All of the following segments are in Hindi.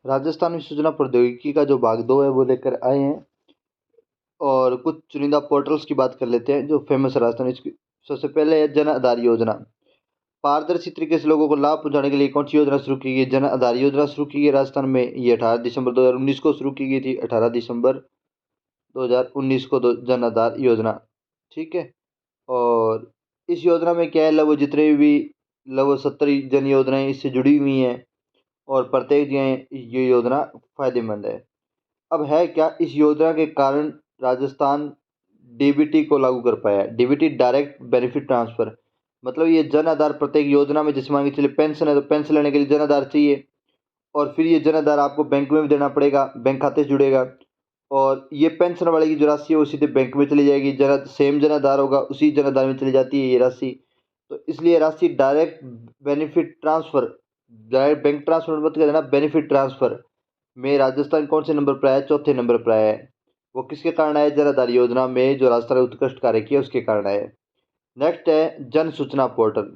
राजस्थान में सूचना प्रौद्योगिकी का जो भाग 2 है वो लेकर आए हैं और कुछ चुनिंदा पोर्टल्स की बात कर लेते हैं जो फेमस है राजस्थान। इसकी सबसे पहले है जन आधार योजना। पारदर्शी तरीके से लोगों को लाभ पहुंचाने के लिए कौन सी योजना शुरू की गई? जन आधार योजना शुरू की गई राजस्थान में। ये 18 दिसंबर 2019 को शुरू की गई थी। 18 दिसंबर 2019 को जन आधार योजना। ठीक है। और इस योजना में क्या है, लगभग जितने भी लगभग 70 जन योजनाएं इससे जुड़ी हुई हैं और प्रत्येक ये योजना फायदेमंद है। अब है क्या, इस योजना के कारण राजस्थान डीबीटी को लागू कर पाया है। डीबीटी डायरेक्ट बेनिफिट ट्रांसफर, मतलब ये जन आधार प्रत्येक योजना में, जैसे मान के चलिए पेंशन है तो पेंशन लेने के लिए जन आधार चाहिए और फिर ये जन आधार आपको बैंक में भी देना पड़ेगा, बैंक खाते से जुड़ेगा और ये पेंशन वाले की जो राशि है वो सीधे बैंक में चली जाएगी। सेम जन आधार होगा, उसी जन आधार में चली जाती है ये राशि। तो इसलिए राशि direct benefit transfer, direct bank transfer मत कर देना, बेनिफिट ट्रांसफर में राजस्थान कौन से नंबर पर आया है? चौथे नंबर पर आया है। वो किसके कारण आया? जन आधार योजना में जो राजस्थान ने उत्कृष्ट कार्य किया उसके कारण आया है। नेक्स्ट है जन सूचना पोर्टल।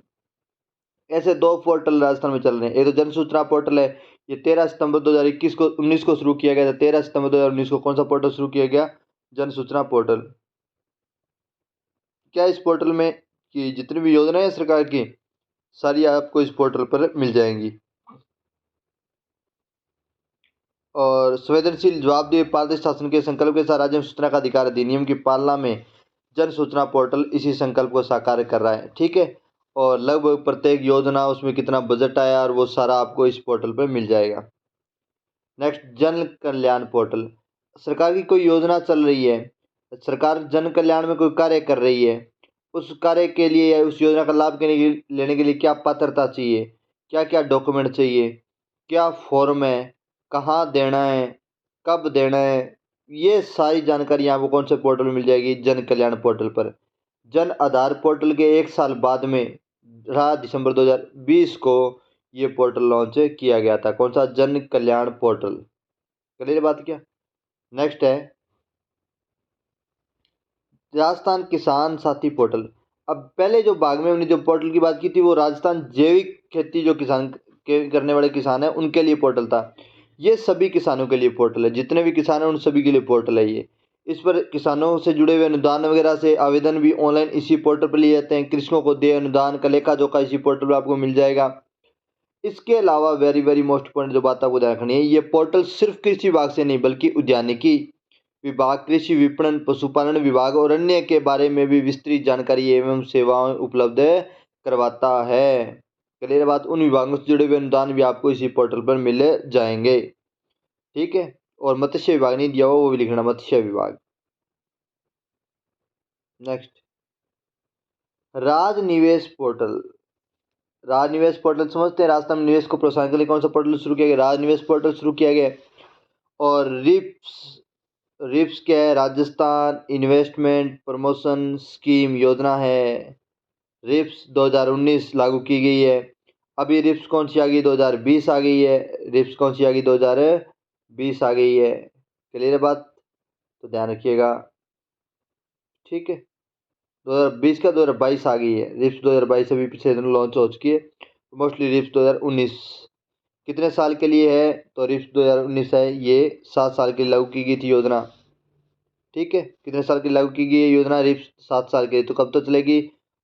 ऐसे दो पोर्टल राजस्थान में चल रहे हैं। एक तो जन सूचना पोर्टल है, ये 13 सितंबर 2019 को शुरू किया गया था। 13 सितंबर 2019 को कौन सा पोर्टल शुरू किया गया? जन सूचना पोर्टल। क्या इस पोर्टल में कि जितनी भी योजनाएं हैं सरकार की सारी आपको इस पोर्टल पर मिल जाएंगी। और संवेदनशील, जवाबदेह, पारदर्शी शासन के संकल्प के साथ राज्य में सूचना का अधिकार अधिनियम की पालना में जन सूचना पोर्टल इसी संकल्प को साकार कर रहा है। ठीक है। और लगभग प्रत्येक योजना, उसमें कितना बजट आया और वो सारा आपको इस पोर्टल पर मिल जाएगा। नेक्स्ट, जन कल्याण पोर्टल। सरकार की कोई योजना चल रही है, सरकार जन कल्याण में कोई कार्य कर रही है, उस कार्य के लिए या उस योजना का लाभ लेने के लिए क्या पात्रता चाहिए, क्या क्या डॉक्यूमेंट चाहिए, क्या फॉर्म है, कहाँ देना है, कब देना है, ये सारी जानकारी आपको कौन से पोर्टल में मिल जाएगी? जन कल्याण पोर्टल पर। जन आधार पोर्टल के एक साल बाद में 18 दिसंबर 2020 को ये पोर्टल लॉन्च किया गया था। कौन सा? जन कल्याण पोर्टल। क्लियर बात क्या? नेक्स्ट है राजस्थान किसान साथी पोर्टल। अब पहले जो भाग में हमने जो पोर्टल की बात की थी वो राजस्थान जैविक खेती जो किसान के करने वाले किसान हैं उनके लिए पोर्टल था। ये सभी किसानों के लिए पोर्टल है, जितने भी किसान हैं उन सभी के लिए पोर्टल है ये। इस पर किसानों से जुड़े हुए अनुदान वगैरह से आवेदन भी ऑनलाइन इसी पोर्टल पर लिए जाते हैं। कृषकों को दे अनुदान का लेखा जोखा इसी पोर्टल पर आपको मिल जाएगा। इसके अलावा वेरी वेरी मोस्ट पॉइंट जो बात आपको ध्यान रखनी है, ये पोर्टल सिर्फ कृषि विभाग से नहीं बल्कि उद्यानिकी विभाग, कृषि विपणन, पशुपालन विभाग और अन्य के बारे में भी विस्तृत जानकारी एवं सेवाएं उपलब्ध करवाता है। क्लियर बात? उन विभागों से जुड़े हुए अनुदान भी आपको इसी पोर्टल पर मिल जाएंगे। ठीक है। और मत्स्य विभाग नहीं दिया हुआ, वो भी लिखना, मत्स्य विभाग। नेक्स्ट, राज निवेश पोर्टल। राज निवेश पोर्टल समझते हैं? राजस्थान में निवेश को प्रोत्साहन के लिए कौन सा पोर्टल शुरू किया गया? राज निवेश पोर्टल शुरू किया गया। और रिप्स, रिप्स क्या है? राजस्थान इन्वेस्टमेंट प्रमोशन स्कीम योजना है। रिप्स 2019 लागू की गई है। अभी रिप्स कौन सी आ गई? 2020 आ गई है। रिप्स कौन सी आ गई? 2020 आ गई है। क्लियर बात? तो ध्यान रखिएगा। ठीक है। 2020 का 2022 आ गई है। रिप्स 2022 अभी पिछले दिनों लॉन्च हो चुकी है। मोस्टली रिप्स 2019 कितने साल के लिए है? तो रिप्स 2019 है, ये 7 साल के लिए लागू की गई थी योजना। ठीक है। कितने साल की लागू की गई है योजना? रिप्स 7 साल के लिए। तो कब तक चलेगी?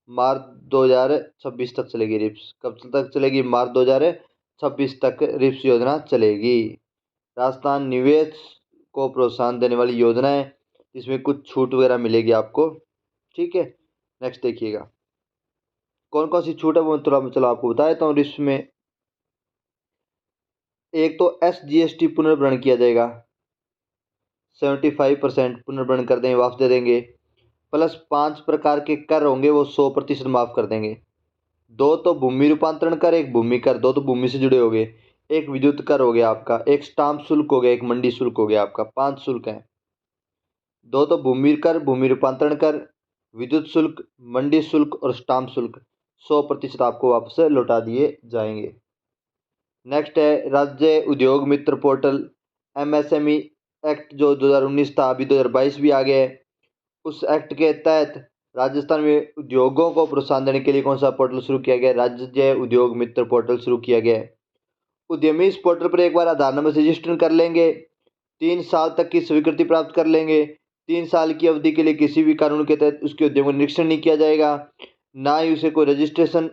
मार्च 2026 तक चलेगी रिप्स। कब तक चलेगी? मार्च 2026 तक रिप्स योजना चलेगी। राजस्थान निवेश को प्रोत्साहन देने वाली योजना है, इसमें कुछ छूट वगैरह मिलेगी आपको। ठीक है। नेक्स्ट देखिएगा कौन कौन सी छूट है वो थोड़ा चलो आपको बता देता हूँ। रिप्स में एक तो SGST पुनर्भरण किया जाएगा, 75% पुनर्भरण कर देंगे, वापस दे देंगे। प्लस 5 प्रकार के कर होंगे वो 100% माफ कर देंगे। दो तो भूमि रूपांतरण कर, एक भूमि कर, दो तो भूमि से जुड़े हो गए। एक विद्युत कर हो गया आपका, एक स्टाम्प शुल्क हो गया, एक मंडी शुल्क हो गया आपका। 5 शुल्क हैं। दो तो भूमि कर, भूमि रूपांतरण कर, विद्युत शुल्क, मंडी शुल्क और स्टाम्प शुल्क 100% आपको वापस लौटा दिए जाएंगे। नेक्स्ट है राज्य उद्योग मित्र पोर्टल। MSME एक्ट जो 2019 था, अभी 2022 भी आ गया है। उस एक्ट के तहत राजस्थान में उद्योगों को प्रोत्साहन देने के लिए कौन सा पोर्टल शुरू किया गया? राज्य उद्योग मित्र पोर्टल शुरू किया गया है। उद्यमी इस पोर्टल पर एक बार आधार नंबर से रजिस्टर कर लेंगे, 3 साल तक की स्वीकृति प्राप्त कर लेंगे। 3 साल की अवधि के लिए किसी भी कानून के तहत उसके उद्यम का निरीक्षण नहीं किया जाएगा, ना ही उसे कोई रजिस्ट्रेशन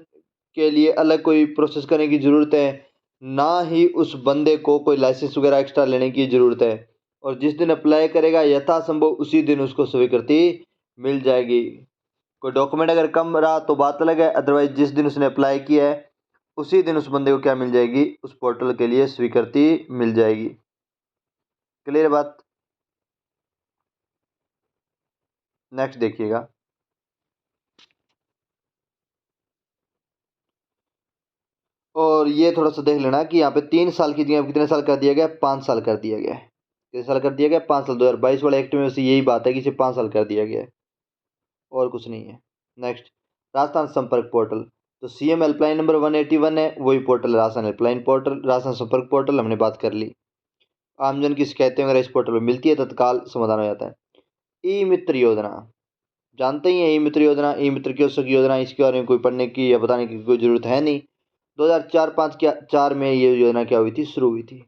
के लिए अलग कोई प्रोसेस करने की ज़रूरत है, ना ही उस बंदे को कोई लाइसेंस वगैरह एक्स्ट्रा लेने की ज़रूरत है। और जिस दिन अप्लाई करेगा यथासंभव उसी दिन उसको स्वीकृति मिल जाएगी। कोई डॉक्यूमेंट अगर कम रहा तो बात अलग है, अदरवाइज जिस दिन उसने अप्लाई किया है उसी दिन उस बंदे को क्या मिल जाएगी, उस पोर्टल के लिए स्वीकृति मिल जाएगी। क्लियर बात। नेक्स्ट देखिएगा, और ये थोड़ा सा देख लेना कि यहाँ पे 3 साल की जगह कितने साल कर दिया गया, 5 साल कर दिया गया है। कितने साल कर दिया गया, 5 साल। 2022 वाले एक्ट में वैसे यही बात है कि इसे 5 साल कर दिया गया है, और कुछ नहीं है। नेक्स्ट, राजस्थान संपर्क पोर्टल। तो सीएम हेल्पलाइन नंबर 181 है, वही portal Rajasthan helpline portal, Rajasthan संपर्क पोर्टल हमने बात कर ली। आमजन की शिकायतें वगैरह इस पोर्टल पर मिलती है, तत्काल समाधान हो जाता है। ई मित्र योजना, जानते ही हैं ई मित्र योजना, ई मित्र कियोस्क योजना, इसके बारे में कोई पढ़ने की या बताने की कोई ज़रूरत है नहीं। 2004-5 में ये योजना क्या हुई थी, शुरू हुई थी।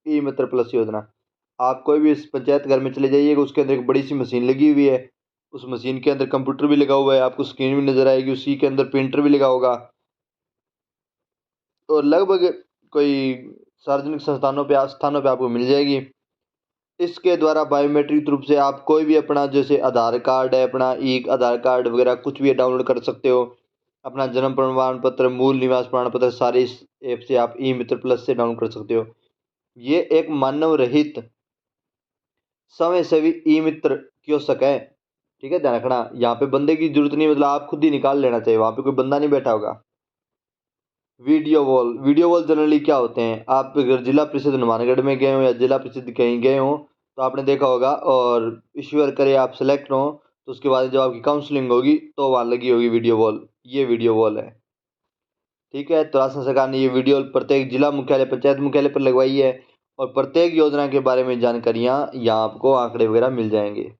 ई मित्र प्लस योजना, आप कोई भी इस पंचायत घर में चले जाइएगा, उसके अंदर एक बड़ी सी मशीन लगी हुई है, उस मशीन के अंदर कंप्यूटर भी लगा हुआ है, आपको स्क्रीन भी नजर आएगी, उसी के अंदर प्रिंटर भी लगा होगा, और लगभग कोई सार्वजनिक स्थानों पे आपको मिल जाएगी। इसके द्वारा बायोमेट्रिक रूप से आप कोई भी अपना, जैसे आधार कार्ड है, अपना ई आधार कार्ड वगैरह कुछ भी डाउनलोड कर सकते हो, अपना जन्म प्रमाण पत्र, मूल निवास प्रमाण पत्र, सारे इस ऐप से आप ई मित्र प्लस से डाउनलोड कर सकते हो। ये एक मानव रहित समय सेवी ई मित्र कियोस्क है, ठीक है, ध्यान रखना। यहाँ पे बंदे की जरूरत नहीं, मतलब आप खुद ही निकाल लेना चाहिए, वहाँ पे कोई बंदा नहीं बैठा होगा। वीडियो वॉल जनरली क्या होते हैं, आप अगर जिला परिषद हनुमानगढ़ में गए हो या जिला परिषद कहीं गए हो तो आपने देखा होगा, और ईश्वर करे आप सेलेक्ट हो तो उसके बाद जब आपकी काउंसलिंग होगी तो वहाँ लगी होगी वीडियो वॉल, ये वीडियो वॉल है, ठीक है। तो राजस्थान सरकार ने ये वीडियो वॉल प्रत्येक जिला मुख्यालय, पंचायत मुख्यालय पर लगवाई है, और प्रत्येक योजना के बारे में जानकारियाँ यहाँ आपको आंकड़े वगैरह मिल जाएंगे।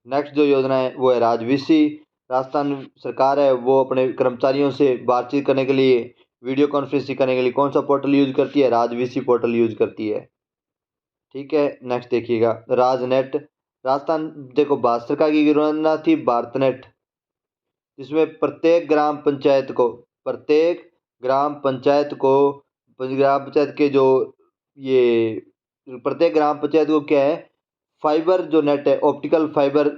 नेक्स्ट जो योजना है वो है राजवीसी। राजस्थान सरकार है वो अपने कर्मचारियों से बातचीत करने के लिए, वीडियो कॉन्फ्रेंसिंग करने के लिए कौन सा पोर्टल यूज करती है, राजवीसी पोर्टल यूज करती है, ठीक है। नेक्स्ट देखिएगा, राजनेट। राजस्थान देखो, भारत सरकार की योजना थी भारतनेट, जिसमें प्रत्येक ग्राम पंचायत के जो ये प्रत्येक ग्राम पंचायत को क्या है, फाइबर जो नेट है, ऑप्टिकल फाइबर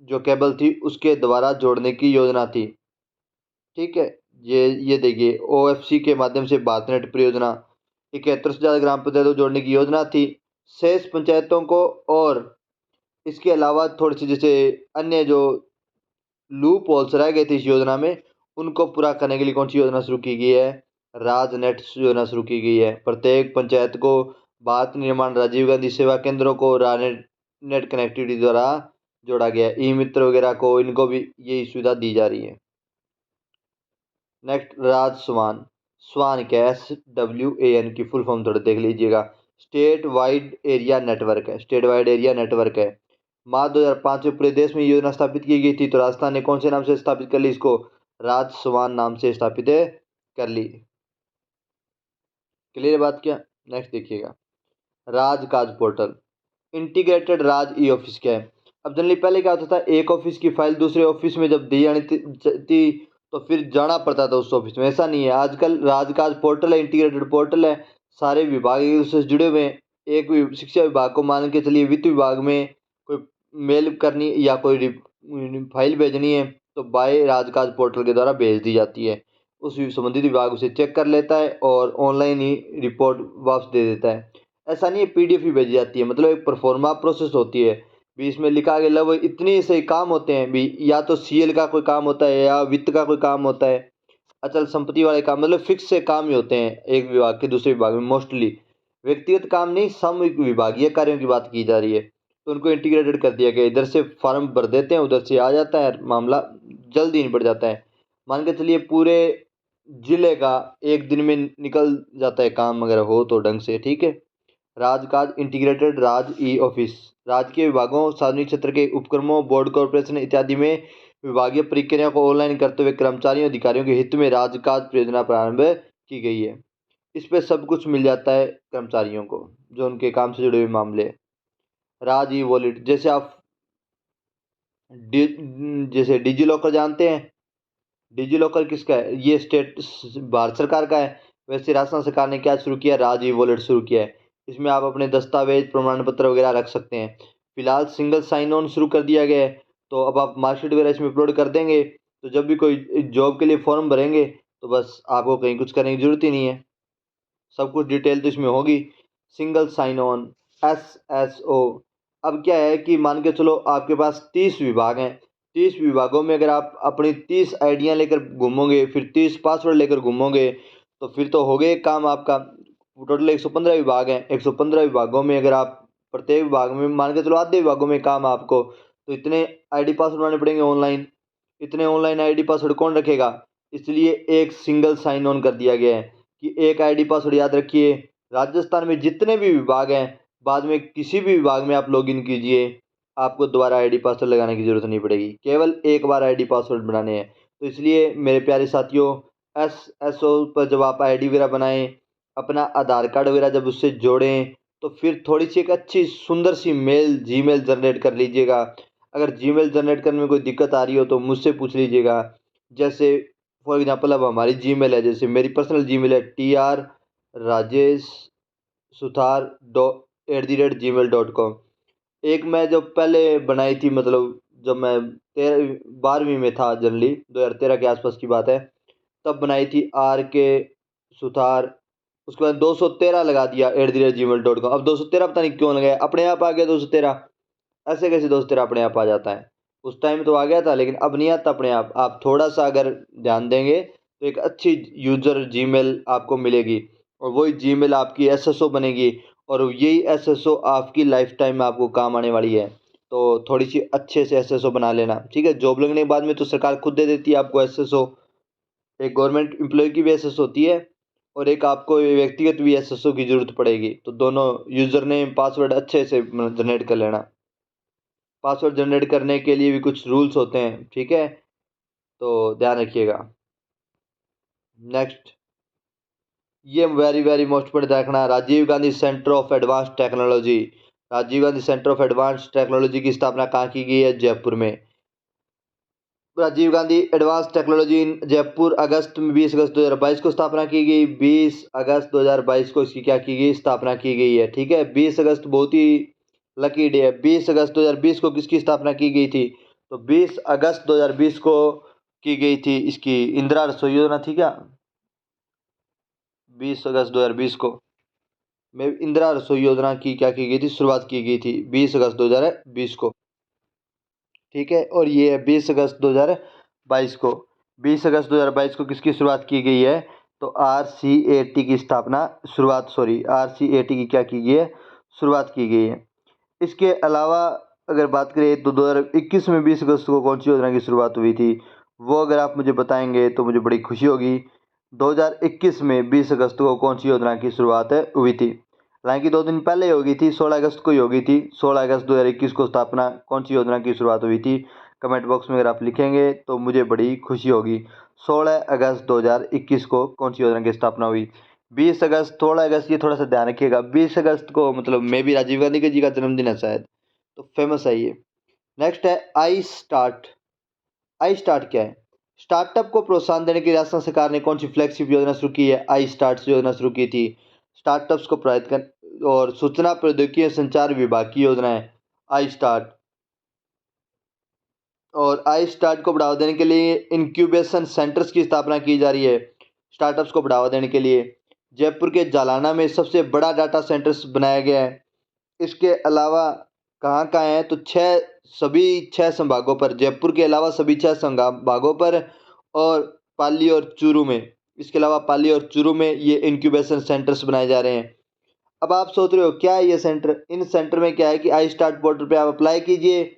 जो केबल थी उसके द्वारा जोड़ने की योजना थी, ठीक है। ये देखिए, ओएफसी के माध्यम से भारत नेट परियोजना 71 से ज़्यादा ग्राम पंचायतों को जोड़ने की योजना थी। शेष पंचायतों को, और इसके अलावा थोड़ी सी जैसे अन्य जो लूप होल्स रह गए थे इस योजना में, उनको पूरा करने के लिए कौन सी योजना शुरू की गई है, राजनेट योजना शुरू की गई है। प्रत्येक पंचायत को भारत निर्माण राजीव गांधी सेवा केंद्रों को राजनेट नेट कनेक्टिविटी द्वारा जोड़ा गया है। ई मित्र वगैरह को, इनको भी यही सुविधा दी जा रही है। नेक्स्ट, राज स्वान। स्वान क्या है, SWAN की फुल फॉर्म थोड़ा देख लीजिएगा। स्टेट वाइड एरिया नेटवर्क है, स्टेट वाइड एरिया नेटवर्क है। मार्च 2005 में पूरे देश में योजना स्थापित की गई थी, तो राजस्थान ने कौन से नाम से स्थापित कर ली इसको, राज स्वान नाम से स्थापित कर ली। क्लियर बात क्या। नेक्स्ट देखिएगा, राजकाज पोर्टल। इंटीग्रेटेड राज ई ऑफिस क्या है। अब जनरली पहले क्या होता था, एक ऑफिस की फाइल दूसरे ऑफिस में जब दी जानी थी तो फिर जाना पड़ता था उस ऑफिस में, ऐसा नहीं है। आजकल राजकाज पोर्टल है, इंटीग्रेटेड पोर्टल है, सारे विभाग एक दूसरे से जुड़े हुए हैं। एक शिक्षा विभाग को मान के चलिए, वित्त विभाग में कोई मेल करनी या कोई फाइल भेजनी है तो बाय राजकाज पोर्टल के द्वारा भेज दी जाती है। उस संबंधित विभाग उसे चेक कर लेता है और ऑनलाइन ही रिपोर्ट वापस दे देता है। ऐसा नहीं है पीडीएफ ही भेजी जाती है, मतलब एक परफॉर्मा प्रोसेस होती है भी, इसमें लिखा गया लगभग इतने सही काम होते हैं भी, या तो सीएल का कोई काम होता है या वित्त का कोई काम होता है, अचल संपत्ति वाले काम, मतलब फिक्स से काम ही होते हैं एक विभाग के दूसरे विभाग में। मोस्टली व्यक्तिगत काम नहीं, सामूहिक विभागीय कार्यों की बात की जा रही है, तो उनको इंटीग्रेटेड कर दिया गया। इधर से फॉर्म भर देते हैं, उधर से आ जाता है, मामला जल्दी निपट जाता है। मान के चलिए पूरे जिले का एक दिन में निकल जाता है काम, अगर हो तो ढंग से, ठीक है। राजकाज इंटीग्रेटेड राज ई ऑफिस, राजकीय विभागों, सार्वजनिक क्षेत्र के उपक्रमों, बोर्ड, कॉरपोरेशन इत्यादि में विभागीय प्रक्रिया को ऑनलाइन करते हुए कर्मचारियों अधिकारियों के हित में राजकाज परियोजना प्रारंभ की गई है। इस पे सब कुछ मिल जाता है कर्मचारियों को, जो उनके काम से जुड़े हुए मामले। राज ई वॉलेट, जैसे आप जैसे डिजी लॉकर जानते हैं, डिजी लॉकर किसका है, ये स्टेट भारत सरकार का है। वैसे राजस्थान सरकार ने क्या शुरू किया, राज ई वॉलेट शुरू किया है। इसमें आप अपने दस्तावेज प्रमाण पत्र वगैरह रख सकते हैं। फिलहाल सिंगल साइन ऑन शुरू कर दिया गया है, तो अब आप मार्कशीट वगैरह इसमें अपलोड कर देंगे, तो जब भी कोई जॉब के लिए फॉर्म भरेंगे तो बस आपको कहीं कुछ करने की जरूरत ही नहीं है, सब कुछ डिटेल तो इसमें होगी। Single sign on, SSO। अब क्या है कि मान के चलो आपके पास 30 विभाग हैं, 30 विभागों में अगर आप अपनी 30 आइडियाँ लेकर घूमोगे, फिर 30 पासवर्ड लेकर घूमोगे, तो फिर तो हो गए काम आपका। टोटल 115 विभाग हैं, 115 विभागों में अगर आप प्रत्येक विभाग में मान के चलो आधे विभागों में काम आपको, तो इतने ID पासवर्ड बनाने पड़ेंगे ऑनलाइन। इतने ऑनलाइन ID पासवर्ड कौन रखेगा, इसलिए एक सिंगल साइन ऑन कर दिया गया है कि एक ID पासवर्ड याद रखिए। राजस्थान में जितने भी विभाग हैं, बाद में किसी भी विभाग में आप लॉगिन कीजिए, आपको दोबारा ID पासवर्ड लगाने की जरूरत नहीं पड़ेगी, केवल एक बार ID पासवर्ड बनाने हैं। तो इसलिए मेरे प्यारे साथियों, SSO पर जब आप ID वगैरह बनाएं, अपना आधार कार्ड वगैरह जब उससे जोड़ें, तो फिर थोड़ी सी एक अच्छी सुंदर सी मेल जीमेल जनरेट कर लीजिएगा। अगर जीमेल जनरेट करने में कोई दिक्कत आ रही हो तो मुझसे पूछ लीजिएगा। जैसे फॉर एग्जांपल अब हमारी जीमेल है, जैसे मेरी पर्सनल जीमेल है trrajeshsuthar@gmail.com। एक मैं जब पहले बनाई थी, मतलब जब मैं 12वीं में था, जनरली 2013 के आसपास की बात है, तब बनाई थी RK सुथार। उसके बाद 213 लगा दिया @gmail.com। अब 213 पता नहीं क्यों लगाया, अपने आप आ गया 213। ऐसे कैसे 213 अपने आप आ जाता है, उस टाइम तो आ गया था लेकिन अब नहीं आता अपने आप थोड़ा सा अगर ध्यान देंगे तो एक अच्छी यूज़र जीमेल आपको मिलेगी, और वही जीमेल आपकी SSO बनेगी, और यही SSO आपकी लाइफ टाइम में आपको काम आने वाली है। तो थोड़ी सी अच्छे से SSO बना लेना, ठीक है। जॉब लगने के बाद में तो सरकार खुद दे देती है आपको SSO। एक गवर्नमेंट एम्प्लॉय की भी SSO होती है, और एक आपको व्यक्तिगत भी SSO की जरूरत पड़ेगी, तो दोनों यूज़र नेम पासवर्ड अच्छे से जनरेट कर लेना। पासवर्ड जनरेट करने के लिए भी कुछ रूल्स होते हैं, ठीक है, तो ध्यान रखिएगा। नेक्स्ट, ये वेरी वेरी मोस्ट इम्पोर्टेंट देखना, Rajiv Gandhi centre of advance technology. Rajiv Gandhi centre of advance technology की स्थापना कहाँ की गई है, जयपुर में। Rajiv Gandhi advance technology in Jaipur, अगस्त में 20 अगस्त 2022 को स्थापना की गई। 20 अगस्त 2022 को इसकी क्या की गई, स्थापना की गई है, ठीक है। 20 अगस्त बहुत ही लकी डे है। 20 अगस्त 2020 को किसकी स्थापना की गई थी, तो 20 अगस्त 2020 को की गई थी इसकी इंदिरा रसोई योजना थी क्या, 20 अगस्त 2020 को में इंदिरा रसोई योजना की क्या की गई थी, शुरुआत की गई थी 20 अगस्त 2020 को, ठीक है। और ये है 20 अगस्त 2022 को। 20 अगस्त 2022 को किसकी शुरुआत की गई है, तो RCAT की स्थापना, शुरुआत सॉरी RCAT की क्या की गई है, शुरुआत की गई है। इसके अलावा अगर बात करें तो 2021 में 20 अगस्त को कौन सी योजना की शुरुआत हुई थी, वो अगर आप मुझे बताएंगे तो मुझे बड़ी खुशी होगी। 2021 में 20 अगस्त को कौन सी योजना की शुरुआत हुई थी, हालांकि 2 दिन पहले ही होगी थी, 16 अगस्त को ही होगी थी। 16 अगस्त 2021 को स्थापना कौन सी योजना की शुरुआत हुई थी, कमेंट बॉक्स में अगर आप लिखेंगे तो मुझे बड़ी खुशी होगी। 16 अगस्त 2021 को कौन सी योजना की स्थापना हुई। 20 अगस्त 16 अगस्त ये थोड़ा सा ध्यान रखिएगा, 20 अगस्त को मतलब मे भी राजीव गांधी के जी का जन्मदिन है शायद, तो फेमस है ये। नेक्स्ट है आई स्टार्ट। आई स्टार्ट क्या है, स्टार्टअप को प्रोत्साहन देने के लिए राजस्थान सरकार ने कौन सी फ्लैगशिप योजना शुरू की है, आई स्टार्ट योजना शुरू की थी। स्टार्टअप्स को प्रोत्साहित कर और सूचना प्रौद्योगिकी एवं संचार विभाग की योजना है आई स्टार्ट। और आई स्टार्ट को बढ़ावा देने के लिए इंक्यूबेशन सेंटर्स की स्थापना की जा रही है। स्टार्टअप्स को बढ़ावा देने के लिए जयपुर के जालाना में सबसे बड़ा डाटा सेंटर्स बनाया गया है। इसके अलावा कहाँ कहाँ है, तो सभी 6 संभागों पर, जयपुर के अलावा सभी 6 संभागों पर, और पाली और चूरू में। इसके अलावा पाली और चूरू में ये इंक्यूबेशन सेंटर्स बनाए जा रहे हैं। अब आप सोच रहे हो क्या है ये सेंटर, इन सेंटर में क्या है कि आई स्टार्ट पोर्टल पे आप अप्लाई कीजिए।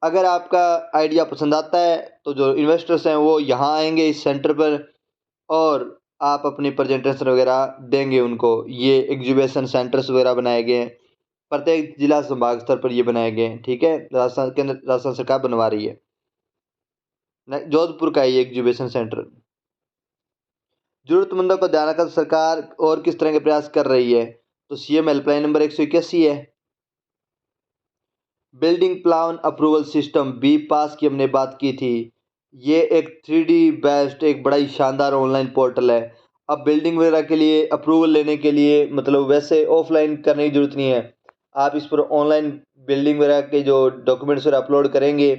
अगर आपका आइडिया पसंद आता है तो जो इन्वेस्टर्स हैं वो यहाँ आएंगे इस सेंटर पर, और आप अपनी प्रेजेंटेशन वगैरह देंगे उनको। ये एग्जीबिशन सेंटर्स वगैरह बनाए गए हैं, प्रत्येक जिला संभाग स्तर पर ये बनाए गए हैं, ठीक है। राजस्थान सरकार बनवा रही है। जोधपुर का ही एग्जीबिशन सेंटर। जरूरतमंदों को ध्यान रखकर सरकार और किस तरह के प्रयास कर रही है, तो सीएम हेल्पलाइन नंबर 181 है। Building plan approval system BPAS की हमने बात की थी। ये एक 3D बेस्ड एक बड़ा ही शानदार ऑनलाइन पोर्टल है। अब बिल्डिंग वगैरह के लिए अप्रूवल लेने के लिए मतलब वैसे ऑफलाइन करने की जरूरत नहीं है, आप इस पर ऑनलाइन बिल्डिंग वगैरह के जो डॉक्यूमेंट्स वगैरह अपलोड करेंगे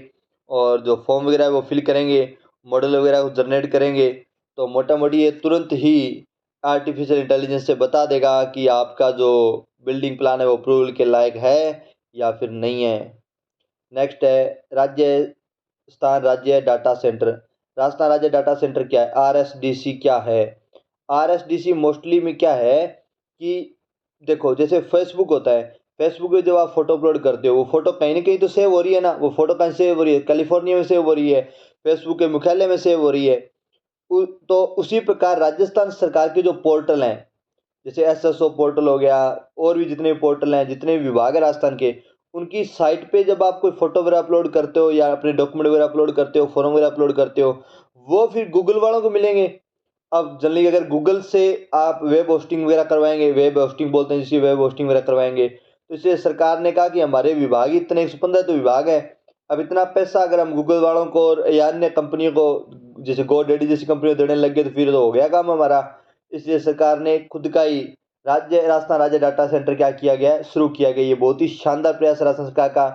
और जो फॉर्म वगैरह है वो फिल करेंगे, मॉडल वगैरह को जनरेट करेंगे, तो मोटा मोटी ये तुरंत ही आर्टिफिशियल इंटेलिजेंस से बता देगा कि आपका जो बिल्डिंग प्लान है वो अप्रूवल के लायक है या फिर नहीं है। नेक्स्ट है राजस्थान राज्य डाटा सेंटर। राजस्थान राज्य डाटा सेंटर क्या है, आरएसडीसी क्या है। आरएसडीसी मोस्टली में क्या है कि देखो जैसे फेसबुक होता है, फेसबुक पे जब आप फोटो अपलोड करते हो वो फोटो कहीं ना कहीं तो सेव हो रही है ना, वो फोटो कहीं सेव हो रही है, कैलिफोर्निया में सेव हो रही है, फेसबुक के मुख्यालय में सेव हो रही है। तो उसी प्रकार राजस्थान सरकार के जो पोर्टल हैं, जैसे एसएसओ पोर्टल हो गया, और भी जितने पोर्टल हैं, जितने भी विभाग है राजस्थान के, उनकी साइट पे जब आप कोई फोटो वगैरह अपलोड करते हो या अपने डॉक्यूमेंट वगैरह अपलोड करते हो, फॉर्म वगैरह अपलोड करते हो, वो फिर गूगल वालों को मिलेंगे। अब जनरली अगर गूगल से आप वेब होस्टिंग वगैरह करवाएंगे, वेब होस्टिंग बोलते हैं जिसकी, वेब होस्टिंग वगैरह करवाएंगे, तो इसलिए सरकार ने कहा कि हमारे विभाग इतने 115 तो विभाग है, अब इतना पैसा अगर हम गूगल वालों को या अन्य कंपनियों को जैसे गोडेडी जैसी कंपनियों देने लग गए तो फिर तो हो गया काम हमारा। इसलिए सरकार ने खुद का ही राजस्थान राज्य डाटा सेंटर क्या किया गया है, शुरू किया गया। ये बहुत ही शानदार प्रयास है राजस्थान सरकार का,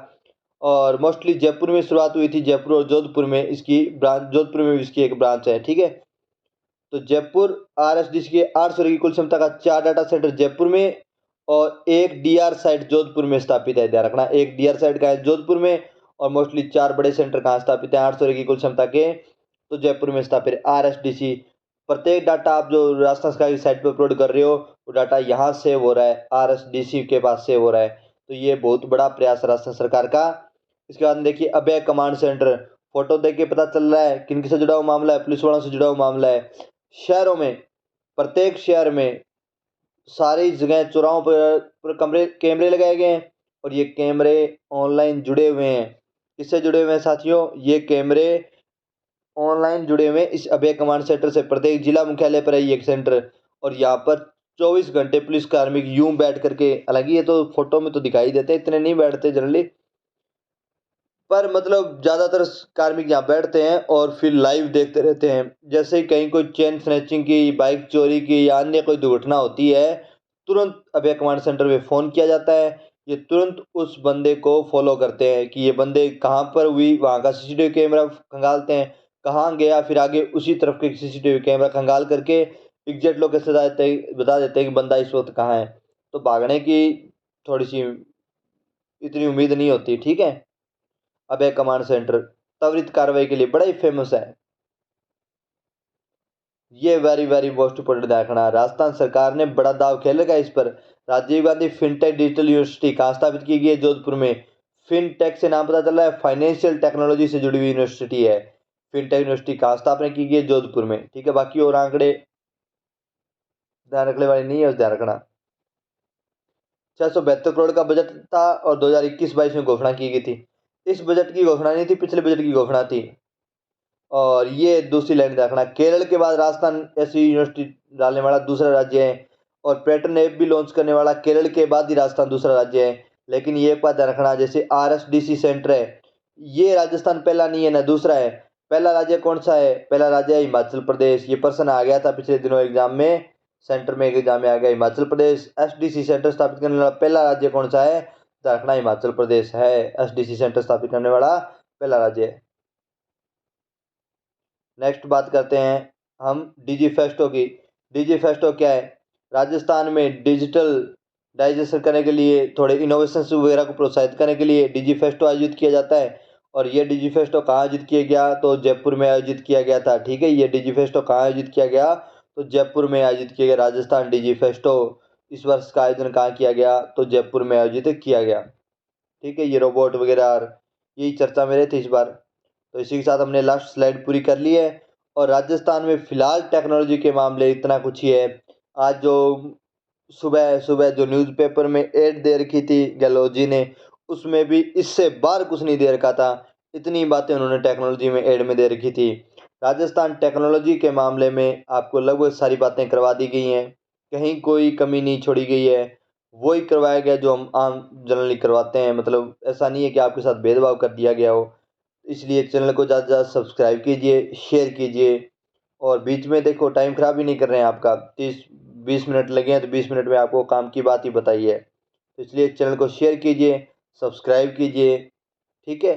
और मोस्टली जयपुर में शुरुआत हुई थी, जयपुर और जोधपुर में इसकी ब्रांच, जोधपुर में भी इसकी एक ब्रांच है, ठीक है। तो जयपुर आरएसडीसी के 800 की कुल क्षमता का 4 डाटा सेंटर जयपुर में और एक डीआर साइट जोधपुर में स्थापित है। ध्यान रखना, एक डीआर साइट का है जोधपुर में और मोस्टली 4 बड़े सेंटर कहाँ स्थापित है 800 की कुल क्षमता के, तो जयपुर में स्थापित है आरएसडीसी। प्रत्येक डाटा आप जो राजस्थान सरकार की साइट पर अपलोड कर रहे हो वो डाटा यहाँ सेव हो रहा है, आरएसडीसी के पास सेव हो रहा है। तो ये बहुत बड़ा प्रयास है राजस्थान सरकार का। इसके बाद देखिए अभय कमांड सेंटर, फोटो देख के पता चल रहा है किन से जुड़ा हुआ मामला है, पुलिस वालों से जुड़ा हुआ मामला है। शहरों में, प्रत्येक शहर में सारी जगह चौराहों पर कमरे कैमरे लगाए गए हैं और ये कैमरे ऑनलाइन जुड़े हुए हैं। किससे जुड़े हुए हैं साथियों, ये कैमरे ऑनलाइन जुड़े हुए हैं इस अभय कमांड सेंटर से। प्रत्येक जिला मुख्यालय पर है ये एक सेंटर और यहाँ पर 24 घंटे पुलिस कार्मिक यूं बैठ करके, हालांकि ये तो फोटो में तो दिखाई देते हैं, इतने नहीं बैठते जनरली, पर मतलब ज़्यादातर कार्मिक यहाँ बैठते हैं और फिर लाइव देखते रहते हैं। जैसे ही कहीं कोई चेन स्नैचिंग की, बाइक चोरी की या अन्य कोई दुर्घटना होती है, तुरंत अभय कमांड सेंटर में फ़ोन किया जाता है। ये तुरंत उस बंदे को फॉलो करते हैं कि ये बंदे कहाँ पर हुई, वहाँ का सीसीटीवी कैमरा खंगालते हैं, कहाँ गया, फिर आगे उसी तरफ के सीसीटीवी कैमरा खंगाल करके एग्जैक्ट लोकेशन बता देते हैं कि बंदा इस वक्त कहाँ है। तो भागने की थोड़ी सी इतनी उम्मीद नहीं होती, ठीक है। अभय कमांड सेंटर त्वरित कार्रवाई के लिए बड़ा ही फेमस है। ये वेरी वेरी मोस्ट इम्पोर्टेंट देखना, राजस्थान सरकार ने बड़ा दाव खेल रखा है इस पर। Rajiv Gandhi fintech digital university कहाँ स्थापित की गई है, जोधपुर में। फिनटेक से नाम पता चल रहा है, फाइनेंशियल टेक्नोलॉजी से जुड़ी हुई यूनिवर्सिटी है। फिनटेक यूनिवर्सिटी कहाँ स्थापना की गई है, जोधपुर में, ठीक है। बाकी और आंकड़े ध्यान रखने वाले नहीं है, उस ध्यान रखना। 672 करोड़ का बजट था और 2021-22 में घोषणा की गई थी। इस बजट की घोषणा नहीं थी, पिछले बजट की घोषणा थी। और ये दूसरी लाइन रखना, केरल के बाद राजस्थान ऐसी यूनिवर्सिटी डालने वाला दूसरा राज्य है और पैटर्न ऐप भी लॉन्च करने वाला केरल के बाद ही राजस्थान दूसरा राज्य है। लेकिन ये एक बात ध्यान रखना, जैसे आरएसडीसी सेंटर है, ये राजस्थान पहला नहीं है ना दूसरा है। पहला राज्य कौन सा है, पहला राज्य है हिमाचल प्रदेश। ये प्रश्न आ गया था पिछले दिनों एग्जाम में, सेंटर में एक एग्जाम में आ गया हिमाचल प्रदेश। एसडीसी सेंटर स्थापित करने वाला पहला राज्य कौन सा है, ध्यान रखना हिमाचल प्रदेश है एसडीसी सेंटर स्थापित करने वाला पहला राज्य है। नेक्स्ट बात करते हैं हम डिजी फेस्टो की। डिजी फेस्टो क्या है, राजस्थान में डिजिटल डाइजेशन करने के लिए, थोड़े इनोवेशन वगैरह को प्रोत्साहित करने के लिए डिजी फेस्टो आयोजित किया जाता है। और ये डिजी फेस्टो कहाँ आयोजित किया गया, तो जयपुर में आयोजित किया गया था, ठीक है। ये डिजी फेस्टो कहाँ आयोजित किया गया, तो जयपुर में आयोजित किया गया। राजस्थान डिजी फेस्टो इस वर्ष का आयोजन कहाँ किया गया, तो जयपुर में आयोजित किया गया, ठीक है। ये रोबोट वगैरह यही चर्चा में रहे थे इस बार। तो इसी के साथ हमने लास्ट स्लाइड पूरी कर ली है। और राजस्थान में फिलहाल टेक्नोलॉजी के मामले इतना कुछ ही है। आज जो सुबह सुबह जो न्यूज़पेपर में एड दे रखी थी गहलोत जी ने, उसमें भी इससे बाहर कुछ नहीं दे रखा था। इतनी बातें उन्होंने टेक्नोलॉजी में ऐड में दे रखी थी। राजस्थान टेक्नोलॉजी के मामले में आपको लगभग सारी बातें करवा दी गई हैं, कहीं कोई कमी नहीं छोड़ी गई है, वही करवाया गया जो हम आम जनरली करवाते हैं। मतलब ऐसा नहीं है कि आपके साथ भेदभाव कर दिया गया हो। इसलिए चैनल को ज़्यादा से ज़्यादा सब्सक्राइब कीजिए, शेयर कीजिए, और बीच में देखो टाइम ख़राब ही नहीं कर रहे हैं आपका। 30-20 मिनट लगे हैं तो 20 मिनट में आपको काम की बात ही बताई है। तो इसलिए चैनल को शेयर कीजिए, सब्सक्राइब कीजिए, ठीक है,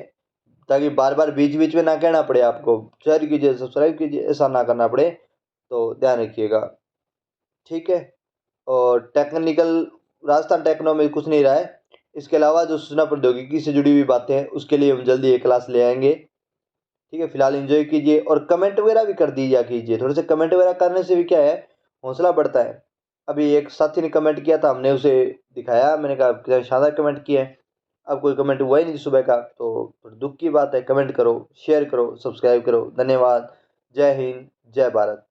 ताकि बार बार बीच बीच में ना कहना पड़े आपको। शेयर कीजिए, सब्सक्राइब कीजिए, ऐसा ना करना पड़े, तो ध्यान रखिएगा, ठीक है। और टेक्निकल राजस्थान टेक्नो में कुछ नहीं रहा है। इसके अलावा जो सूचना प्रौद्योगिकी से जुड़ी हुई बातें हैं उसके लिए हम जल्दी एक क्लास ले आएंगे, ठीक है। फिलहाल एंजॉय कीजिए और कमेंट वगैरह भी कर दीजिए कीजिए, थोड़े से कमेंट वगैरह करने से भी क्या है, हौसला बढ़ता है। अभी एक साथी ने कमेंट किया था, हमने उसे दिखाया, मैंने कहा कितना शानदार कमेंट किया है। अब कोई कमेंट हुआ ही नहीं सुबह का, तो थोड़ी दुख की बात है। कमेंट करो, शेयर करो, सब्सक्राइब करो। धन्यवाद। जय हिंद, जय भारत।